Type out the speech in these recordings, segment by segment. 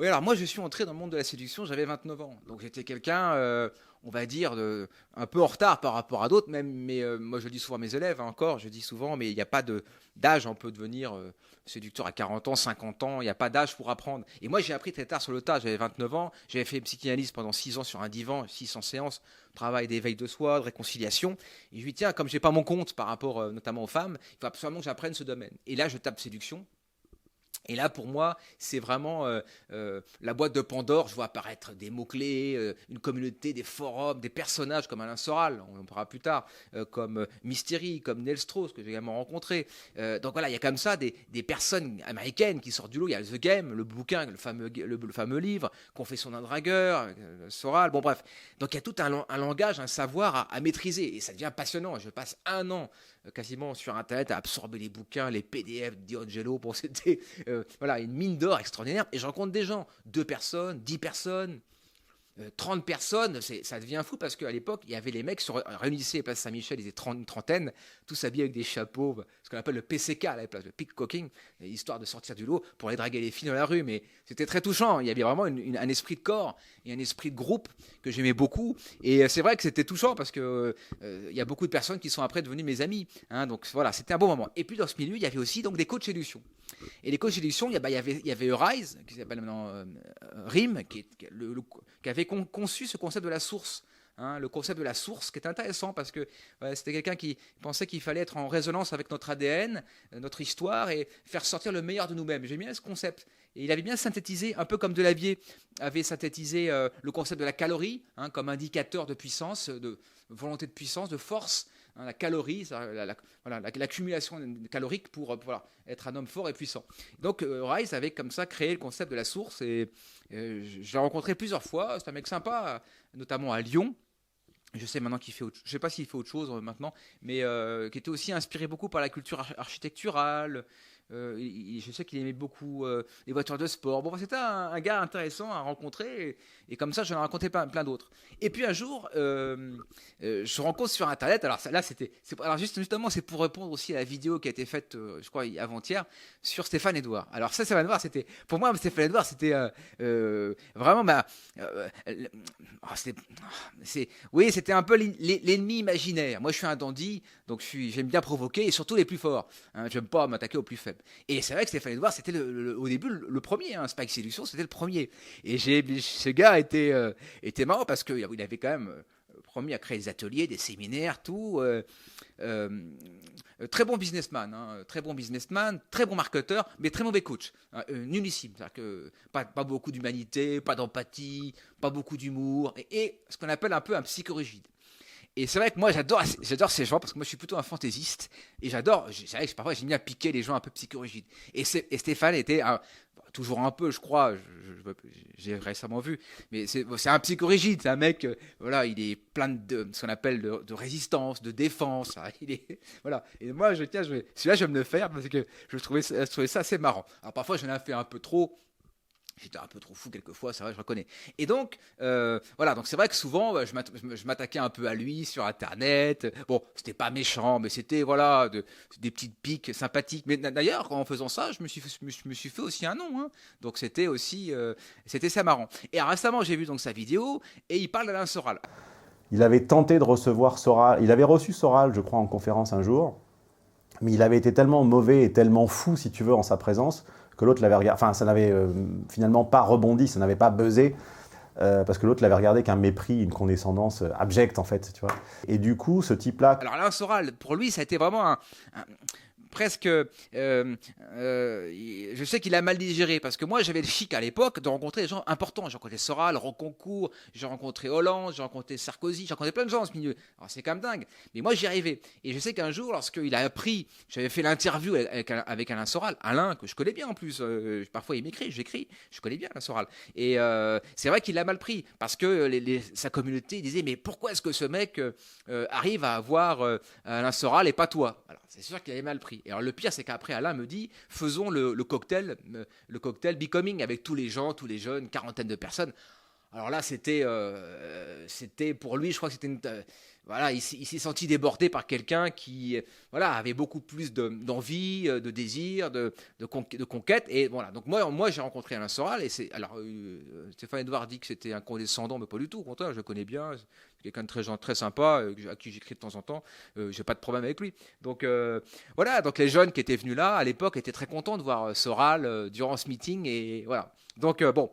Oui, alors moi je suis entré dans le monde de la séduction, j'avais 29 ans. Donc j'étais quelqu'un, on va dire, un peu en retard par rapport à d'autres, même. Mais moi je le dis souvent à mes élèves, hein, encore, je dis souvent, mais il n'y a pas d'âge, on peut devenir séducteur à 40 ans, 50 ans, il n'y a pas d'âge pour apprendre. Et moi j'ai appris très tard sur le tas, j'avais 29 ans, j'avais fait psychanalyse pendant 6 ans sur un divan, 600 séances, travail d'éveil de soi, de réconciliation. Et je lui dis, tiens, comme j'ai pas mon compte par rapport notamment aux femmes, il faut absolument que j'apprenne ce domaine. Et là je tape séduction. Et là, pour moi, c'est vraiment la boîte de Pandore. Je vois apparaître des mots-clés, une communauté, des forums, des personnages comme Alain Soral, on en parlera plus tard, comme Mystery, comme Neil Strauss, que j'ai également rencontré. Donc voilà, il y a comme ça des personnes américaines qui sortent du lot. Il y a The Game, le bouquin, le fameux livre, Confession d'un dragueur, Soral, bon bref. Donc il y a tout un langage, un savoir à maîtriser. Et ça devient passionnant. Je passe un an quasiment sur Internet à absorber les bouquins, les PDF d'Angelo. Bon, c'était voilà, une mine d'or extraordinaire. Et je rencontre des gens, 2 personnes, 10 personnes, 30 personnes, ça devient fou parce qu'à l'époque, il y avait les mecs sur réunissaient place Saint-Michel, ils étaient une trentaine, tous habillés avec des chapeaux, ce qu'on appelle le PCK à la place, le pickpocketing, histoire de sortir du lot pour aller draguer les filles dans la rue. Mais c'était très touchant. Il y avait vraiment un esprit de corps et un esprit de groupe que j'aimais beaucoup. Et c'est vrai que c'était touchant parce que il y a beaucoup de personnes qui sont après devenues mes amis. Hein, donc voilà, c'était un bon moment. Et puis dans ce milieu, il y avait aussi donc des coachs séduction. Et les coachs d'édition, il y avait Eurise, qui s'appelle maintenant RIM, qui avait conçu ce concept de la source. Hein, le concept de la source qui est intéressant parce que c'était quelqu'un qui pensait qu'il fallait être en résonance avec notre ADN, notre histoire et faire sortir le meilleur de nous-mêmes. J'aime bien ce concept. Et il avait bien synthétisé, un peu comme Delavier avait synthétisé le concept de la calorie hein, comme indicateur de puissance, de volonté de puissance, de force. Hein, la calorie, voilà, l'accumulation calorique pour voilà, être un homme fort et puissant. Donc Rice avait comme ça créé le concept de la source et je l'ai rencontré plusieurs fois. C'est un mec sympa, notamment à Lyon. Je sais maintenant qu'il fait autre, je sais pas s'il fait autre chose maintenant, mais qui était aussi inspiré beaucoup par la culture architecturale. Je sais qu'il aimait beaucoup les voitures de sport. Bon, c'était un gars intéressant à rencontrer et comme ça, j'en ai rencontré plein d'autres. Et puis un jour, je rencontre sur Internet. Alors là, alors justement, c'est pour répondre aussi à la vidéo qui a été faite, je crois, avant-hier, sur Stéphane Edouard. Alors ça, Stéphane Edouard, c'était pour moi, Stéphane Edouard, c'était vraiment, oui, c'était un peu l'ennemi imaginaire. Moi, je suis un dandy, donc j'aime bien provoquer et surtout les plus forts. Hein, j'aime pas m'attaquer aux plus faibles. Et c'est vrai que Stéphane Edouard, c'était au début le premier. Hein, Spike Séduction, c'était le premier. Et ce gars était marrant parce qu'il avait quand même promis à créer des ateliers, des séminaires, tout. Euh, Très bon businessman, hein, très bon businessman, très bon marketeur, mais très mauvais coach, hein, nullissime. C'est-à-dire que pas beaucoup d'humanité, pas d'empathie, pas beaucoup d'humour, et ce qu'on appelle un peu un psychorigide. Et c'est vrai que moi j'adore ces gens parce que moi je suis plutôt un fantaisiste et c'est vrai que parfois j'aime bien piquer les gens un peu psychorigides. Et Stéphane était toujours un peu, je crois, j'ai récemment vu, mais c'est un psychorigide, c'est un mec, voilà, il est plein de ce qu'on appelle de résistance, de défense, hein, voilà. Et moi celui-là je vais me le faire parce que je trouvais ça assez marrant. Alors parfois j'en ai fait un peu trop. J'étais un peu trop fou quelquefois, c'est vrai, je reconnais. Et donc, voilà, donc c'est vrai que souvent, je m'attaquais un peu à lui sur Internet. Bon, c'était pas méchant, mais c'était, voilà, des petites piques sympathiques. Mais d'ailleurs, en faisant ça, je me suis fait aussi un nom. Hein. Donc c'était aussi, c'était ça marrant. Et récemment, j'ai vu donc sa vidéo, et il parle d'Alain Soral. Il avait tenté de recevoir Soral. Il avait reçu Soral, je crois, en conférence un jour. Mais il avait été tellement mauvais et tellement fou, si tu veux, en sa présence, que l'autre l'avait regardé. Enfin, ça n'avait finalement pas rebondi, ça n'avait pas buzzé, parce que l'autre l'avait regardé qu'un mépris, une condescendance abjecte, en fait, tu vois. Et du coup, ce type-là. Alors Alain Soral, pour lui, ça a été vraiment presque. Je sais qu'il a mal digéré parce que moi j'avais le chic à l'époque de rencontrer des gens importants. J'ai rencontré Soral, Roconcourt, j'ai rencontré Hollande, j'ai rencontré Sarkozy, j'ai rencontré plein de gens dans ce milieu. Alors c'est quand même dingue. Mais moi j'y arrivais. Et je sais qu'un jour, lorsqu'il a appris, j'avais fait l'interview avec Alain Soral, Alain que je connais bien en plus. Parfois il m'écrit, j'écris, je connais bien Alain Soral. Et c'est vrai qu'il l'a mal pris parce que sa communauté disait mais pourquoi est-ce que ce mec arrive à avoir Alain Soral et pas toi? Alors c'est sûr qu'il avait mal pris. Et alors le pire, c'est qu'après Alain me dit, faisons le cocktail Becoming avec tous les gens, tous les jeunes, quarantaine de personnes. Alors là, c'était pour lui, je crois que c'était voilà, il s'est senti débordé par quelqu'un qui, voilà, avait beaucoup plus d'envie, de désir, de conquête. Et voilà. Donc moi, j'ai rencontré Alain Soral et alors Stéphane Edouard dit que c'était un condescendant, mais pas du tout. Au contraire, je le connais bien. C'est quelqu'un de très sympa, à qui j'écris de temps en temps. J'ai pas de problème avec lui. Donc voilà. Donc les jeunes qui étaient venus là à l'époque étaient très contents de voir Soral durant ce meeting et voilà. Donc bon.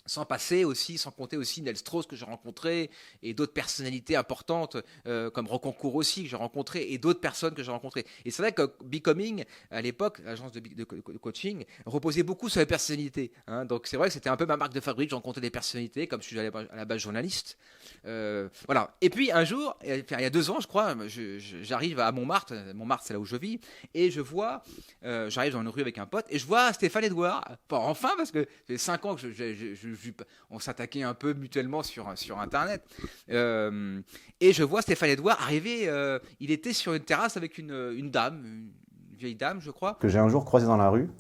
Sans compter aussi Nels Strauss que j'ai rencontré et d'autres personnalités importantes comme Rocancourt aussi que j'ai rencontré et d'autres personnes que j'ai rencontrées. Et c'est vrai que Becoming, à l'époque, l'agence de coaching, reposait beaucoup sur les personnalités. Hein. Donc c'est vrai que c'était un peu ma marque de fabrique. J'ai rencontré des personnalités comme je suis à la base journaliste. Voilà. Et puis un jour, il y a 2 ans, je crois, j'arrive à Montmartre. Montmartre, c'est là où je vis. Et je vois, j'arrive dans une rue avec un pote et je vois Stéphane Edouard. Enfin, parce que ça fait 5 ans que on s'attaquait un peu mutuellement sur Internet. Et je vois Stéphane Edouard arriver. Il était sur une terrasse avec une dame, une vieille dame, je crois. Que j'ai un jour croisé dans la rue.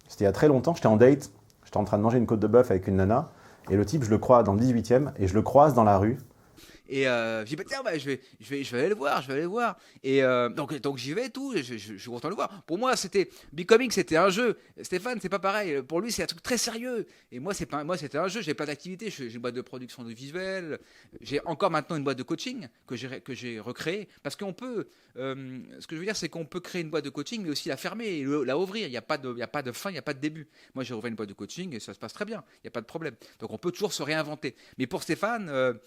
C'était il y a très longtemps, j'étais en date. J'étais en train de manger une côte de bœuf avec une nana. Et le type, je le crois dans le 18e. Et je le croise dans la rue. Et j'ai dit, bah, tiens, bah, je vais aller le voir, je vais aller le voir. Et donc j'y vais et tout, je suis content de le voir. Pour moi, Becoming, c'était un jeu. Stéphane, c'est pas pareil. Pour lui, c'est un truc très sérieux. Et moi, c'était un jeu. J'ai plein d'activités. J'ai une boîte de production de visuels. J'ai encore maintenant une boîte de coaching que j'ai recréée. Parce qu'on peut, ce que je veux dire, c'est qu'on peut créer une boîte de coaching, mais aussi la fermer et la ouvrir. Il n'y a pas de fin, il n'y a pas de début. Moi, j'ai ouvert une boîte de coaching et ça se passe très bien. Il n'y a pas de problème. Donc, on peut toujours se réinventer. Mais pour Stéphane,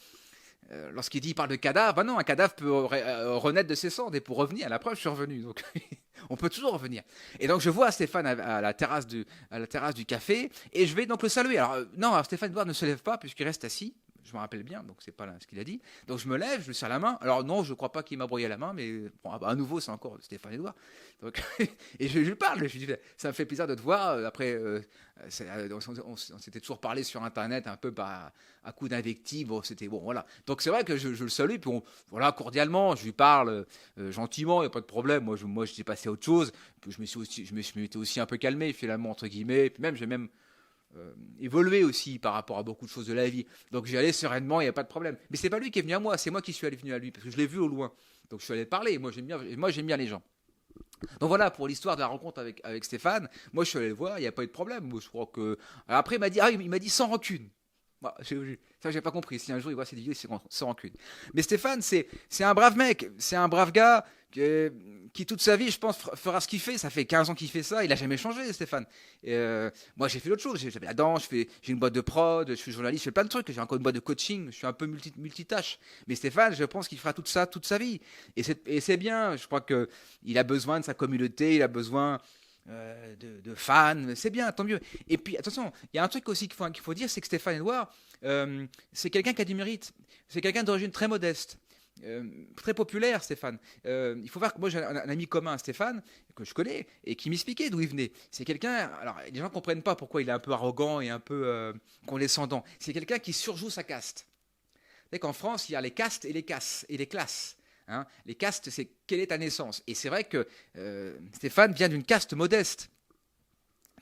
lorsqu'il dit, il parle de cadavre, bah non, un cadavre peut renaître de ses cendres et pour revenir, à la preuve, je suis revenu. Donc, on peut toujours revenir. Et donc, je vois Stéphane à la terrasse du café et je vais donc le saluer. Alors, non, alors Stéphane Edouard ne se lève pas puisqu'il reste assis. Je me rappelle bien, donc c'est pas là ce qu'il a dit. Donc je me lève, je lui serre la main. Alors non, je crois pas qu'il m'a brouillé la main, mais bon, à nouveau, c'est encore Stéphane Edouard. Donc, et je lui parle, je lui dis, ça me fait plaisir de te voir. Après, on s'était toujours parlé sur Internet un peu à coup d'invective. Bon, c'était bon, voilà. Donc c'est vrai que je le salue, puis voilà, cordialement, je lui parle gentiment, il n'y a pas de problème. Moi, j'étais passé à autre chose. Puis je me suis aussi un peu calmé, finalement, entre guillemets. Puis j'ai même évolué aussi par rapport à beaucoup de choses de la vie. Donc j'y allais sereinement, il n'y a pas de problème. Mais c'est pas lui qui est venu à moi, c'est moi qui suis allé venu à lui, parce que je l'ai vu au loin. Donc je suis allé parler, moi j'aime bien les gens. Donc voilà pour l'histoire de la rencontre avec Stéphane. Moi je suis allé le voir, il n'y a pas eu de problème. Moi, je crois que. Alors, après il m'a dit sans rancune. Bah, ça, j'ai pas compris. Si un jour il voit cette vidéo, c'est sans rancune. Mais Stéphane, c'est un brave mec, c'est un brave gars qui toute sa vie, je pense, fera ce qu'il fait. Ça fait 15 ans qu'il fait ça. Il a jamais changé, Stéphane. Moi, j'ai fait d'autres choses. J'ai fait la danse, j'ai une boîte de prod, je suis journaliste, je fais plein de trucs. J'ai encore une boîte de coaching. Je suis un peu multitâche. Mais Stéphane, je pense qu'il fera tout ça toute sa vie. Et c'est bien. Je crois que il a besoin de sa communauté. Il a besoin de fans, c'est bien, tant mieux. Et puis attention, il y a un truc aussi qu'il faut dire, c'est que Stéphane Edouard, c'est quelqu'un qui a du mérite, c'est quelqu'un d'origine très modeste. Très populaire, Stéphane. Il faut voir que moi j'ai un ami commun, Stéphane, que je connais, et qui m'expliquait d'où il venait. C'est quelqu'un, alors les gens ne comprennent pas pourquoi il est un peu arrogant et un peu condescendant. C'est quelqu'un qui surjoue sa caste. Vous savez qu'en France, il y a les castes et les classes. Hein. Les castes, c'est quelle est ta naissance. Et c'est vrai que Stéphane vient d'une caste modeste,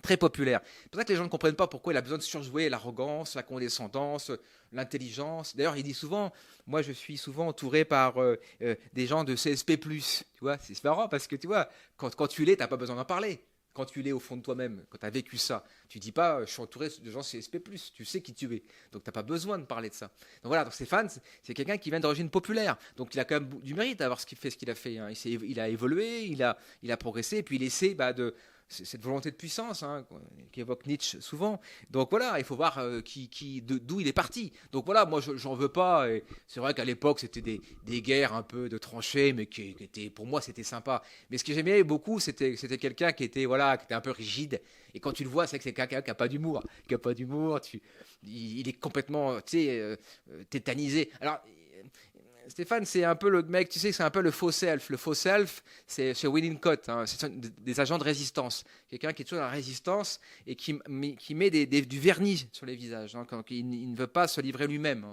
très populaire. C'est pour ça que les gens ne comprennent pas pourquoi il a besoin de surjouer l'arrogance, la condescendance, l'intelligence. D'ailleurs, il dit souvent, moi je suis souvent entouré par des gens de CSP+. Tu vois, c'est marrant parce que tu vois, quand tu l'es, tu n'as pas besoin d'en parler. Quand tu l'es au fond de toi-même, quand tu as vécu ça, tu dis pas je suis entouré de gens CSP+, tu sais qui tu es. Donc tu n'as pas besoin de parler de ça. Donc voilà, donc Stéphane, c'est quelqu'un qui vient d'origine populaire. Donc il a quand même du mérite d'avoir ce qu'il a fait. Hein. Il a évolué, il a progressé, et puis il essaie cette volonté de puissance qu'évoque Nietzsche souvent. Donc voilà, il faut voir d'où il est parti. Donc voilà, moi j'en veux pas. Et c'est vrai qu'à l'époque c'était des guerres un peu de tranchées, mais qui étaient, pour moi c'était sympa. Mais ce que j'aimais beaucoup, c'était quelqu'un qui était un peu rigide. Et quand tu le vois, c'est que c'est quelqu'un qui a pas d'humour, il est complètement tétanisé. Alors Stéphane, c'est un peu le mec, tu sais, c'est un peu le faux self. Le faux self, c'est chez Winnicott, hein, c'est des agents de résistance. Quelqu'un qui est toujours dans la résistance et qui met du vernis sur les visages. Hein, il ne veut pas se livrer lui-même,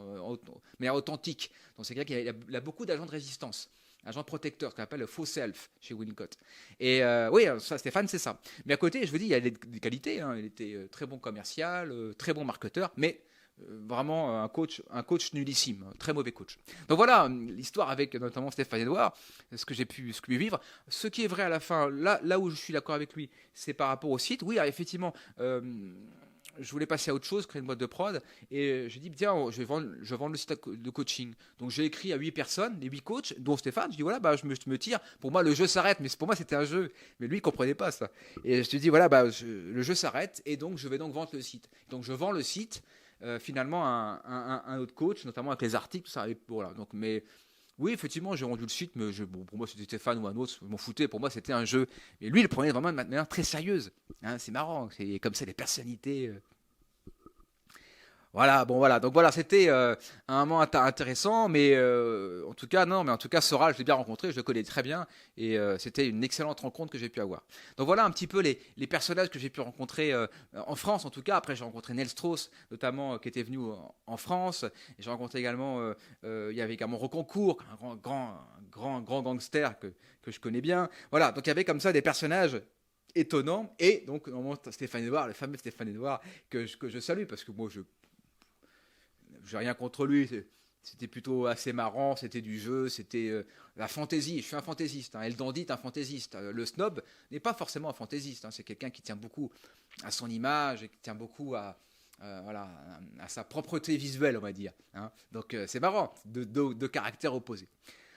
mais authentique. Donc c'est quelqu'un qui a beaucoup d'agents de résistance. Agent protecteur, ce qu'on appelle le faux self chez Winnicott. Et oui, ça, Stéphane, c'est ça. Mais à côté, je vous dis, il y a des qualités. Hein. Il était très bon commercial, très bon marketeur, mais vraiment un coach nullissime, un très mauvais coach. Donc voilà l'histoire avec notamment Stéphane Edouard, ce que j'ai pu vivre. Ce qui est vrai à la fin, là où je suis d'accord avec lui, c'est par rapport au site. Oui, effectivement, je voulais passer à autre chose, créer une boîte de prod, et je dis tiens, je vais vendre le site de coaching. Donc j'ai écrit à 8 personnes, les 8 coachs, dont Stéphane. Je dis voilà, bah, je me tire. Pour moi, le jeu s'arrête, mais pour moi c'était un jeu. Mais lui, il comprenait pas ça. Et je te dis voilà, bah, le jeu s'arrête, et donc je vais donc vendre le site. Donc je vends le site. Finalement, un autre coach, notamment avec les articles, tout ça. Et voilà. Donc, mais oui, effectivement, j'ai rendu le site, mais bon, pour moi, c'était Stéphane ou un autre, je m'en foutais. Pour moi, c'était un jeu. Et lui, il le prenait vraiment de manière très sérieuse. Hein, c'est marrant. C'est comme ça, les personnalités. Voilà, bon voilà, donc voilà, c'était un moment intéressant, mais en tout cas, non, mais en tout cas, Soral, je l'ai bien rencontré, je le connais très bien, et c'était une excellente rencontre que j'ai pu avoir. Donc voilà un petit peu les personnages que j'ai pu rencontrer en France, en tout cas. Après, j'ai rencontré Nel Strauss, notamment, qui était venu en France, et j'ai rencontré également, il y avait également Rocancourt, un grand gangster que je connais bien. Voilà, donc il y avait comme ça des personnages étonnants, et donc, normalement, Stéphane Edouard, le fameux Stéphane Edouard, que je salue, parce que moi, j'ai rien contre lui. C'était plutôt assez marrant, c'était du jeu, c'était la fantaisie. Je suis un fantaisiste, hein. Eldandit, un fantaisiste. Le snob n'est pas forcément un fantaisiste, hein. C'est quelqu'un qui tient beaucoup à son image et qui tient beaucoup voilà, à sa propreté visuelle, on va dire. Hein. Donc c'est marrant, de caractères opposés.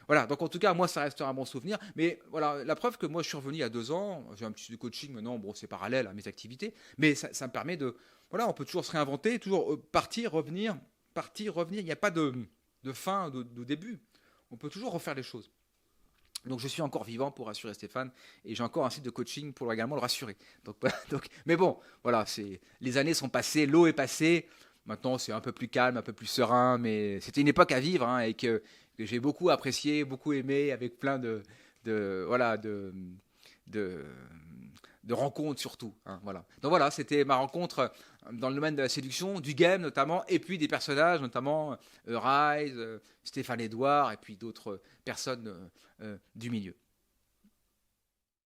Voilà, donc en tout cas, moi, ça restera un bon souvenir. Mais voilà, la preuve que moi, je suis revenu il y a 2 ans, j'ai un petit de coaching maintenant, bon, c'est parallèle à mes activités, mais ça me permet de. Voilà, on peut toujours se réinventer, toujours partir, revenir, il n'y a pas de fin, de début. On peut toujours refaire les choses. Donc je suis encore vivant pour rassurer Stéphane, et j'ai encore un site de coaching pour également le rassurer. Donc, mais bon, voilà, les années sont passées, l'eau est passée. Maintenant, c'est un peu plus calme, un peu plus serein, mais c'était une époque à vivre, hein, et que j'ai beaucoup apprécié, beaucoup aimé, avec plein voilà, de, de rencontres surtout. Hein, voilà. Donc voilà, c'était ma rencontre dans le domaine de la séduction, du game notamment, et puis des personnages, notamment Rise, Stéphane Edouard, et puis d'autres personnes du milieu.